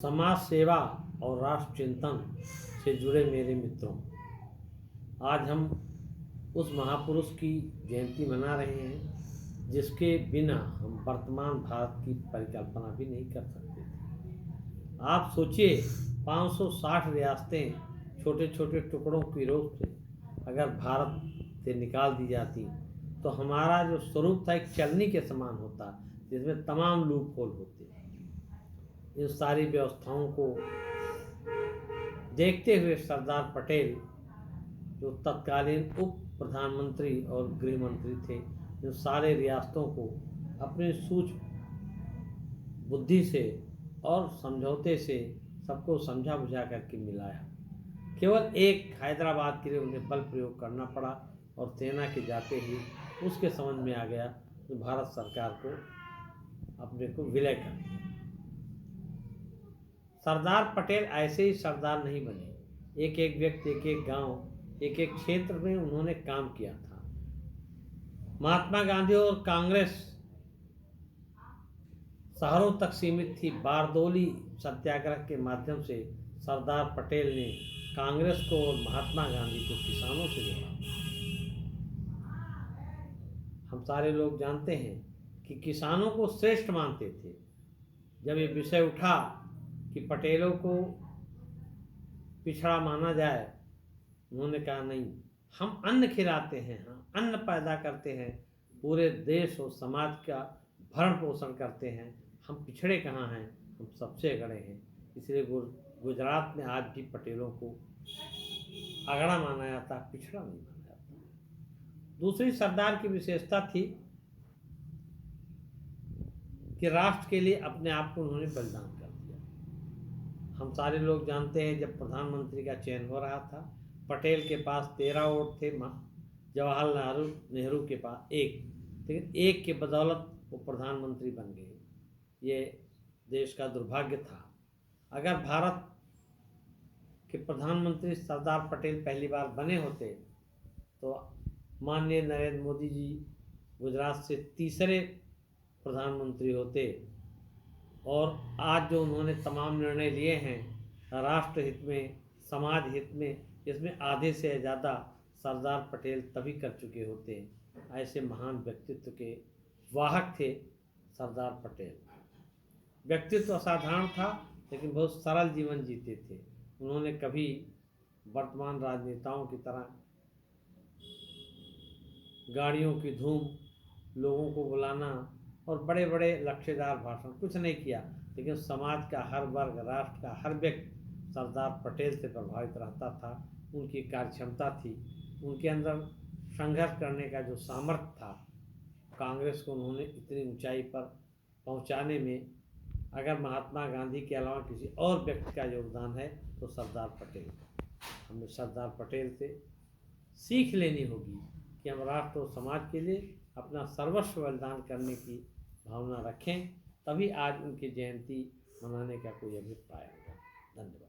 समाज सेवा और राष्ट्र चिंतन से जुड़े मेरे मित्रों, आज हम उस महापुरुष की जयंती मना रहे हैं जिसके बिना हम वर्तमान भारत की परिकल्पना भी नहीं कर सकते थे। आप सोचिए, 560 रियासतें छोटे छोटे टुकड़ों की रूप से अगर भारत से निकाल दी जाती तो हमारा जो स्वरूप था एक चलनी के समान होता, जिसमें तमाम लूप होल होते। इन सारी व्यवस्थाओं को देखते हुए सरदार पटेल, जो तत्कालीन उप प्रधानमंत्री और गृह मंत्री थे, इन सारे रियासतों को अपनी सूझ बुद्धि से और समझौते से सबको समझा बुझा करके मिलाया। केवल एक हैदराबाद के लिए उन्हें बल प्रयोग करना पड़ा और सेना के जाते ही उसके समझ में आ गया कि भारत सरकार को अपने को विलय कर दिया। सरदार पटेल ऐसे ही सरदार नहीं बने। एक एक व्यक्ति, एक एक गांव, एक एक क्षेत्र में उन्होंने काम किया था। महात्मा गांधी और कांग्रेस शहरों तक सीमित थी। बारदोली सत्याग्रह के माध्यम से सरदार पटेल ने कांग्रेस को और महात्मा गांधी को किसानों से जोड़ा। हम सारे लोग जानते हैं कि किसानों को श्रेष्ठ मानते थे। जब ये विषय उठा कि पटेलों को पिछड़ा माना जाए, उन्होंने कहा नहीं, हम अन्न खिलाते हैं, हम अन्न पैदा करते हैं, पूरे देश और समाज का भरण पोषण करते हैं, हम पिछड़े कहाँ हैं, हम सबसे अगड़े हैं। इसलिए गुजरात में आज भी पटेलों को अगड़ा माना जाता, पिछड़ा नहीं माना जाता। दूसरी सरदार की विशेषता थी कि राष्ट्र के लिए अपने आप को उन्होंने बलिदान कर दिया। हम सारे लोग जानते हैं, जब प्रधानमंत्री का चयन हो रहा था, पटेल के पास 13 वोट थे, जवाहरलाल नेहरू के पास 1, लेकिन 1 के बदौलत वो प्रधानमंत्री बन गए। ये देश का दुर्भाग्य था। अगर भारत के प्रधानमंत्री सरदार पटेल पहली बार बने होते तो माननीय नरेंद्र मोदी जी गुजरात से तीसरे प्रधानमंत्री होते। और आज जो उन्होंने तमाम निर्णय लिए हैं राष्ट्र हित में, समाज हित में, इसमें आधे से ज़्यादा सरदार पटेल तभी कर चुके होते। ऐसे महान व्यक्तित्व के वाहक थे सरदार पटेल। व्यक्तित्व असाधारण था, लेकिन बहुत सरल जीवन जीते थे। उन्होंने कभी वर्तमान राजनेताओं की तरह गाड़ियों की धूम, लोगों को बुलाना और बड़े बड़े लक्ष्यदार भाषण कुछ नहीं किया, लेकिन समाज का हर वर्ग, राष्ट्र का हर व्यक्ति सरदार पटेल से प्रभावित रहता था। उनकी कार्यक्षमता थी, उनके अंदर संघर्ष करने का जो सामर्थ्य था, कांग्रेस को उन्होंने इतनी ऊंचाई पर पहुंचाने में अगर महात्मा गांधी के अलावा किसी और व्यक्ति का योगदान है तो सरदार पटेल। हमें सरदार पटेल से सीख लेनी होगी कि हम राष्ट्र और समाज के लिए अपना सर्वस्व बलिदान करने की भावना रखें, तभी आज उनकी जयंती मनाने का कोई अभिप्राय होगा। धन्यवाद।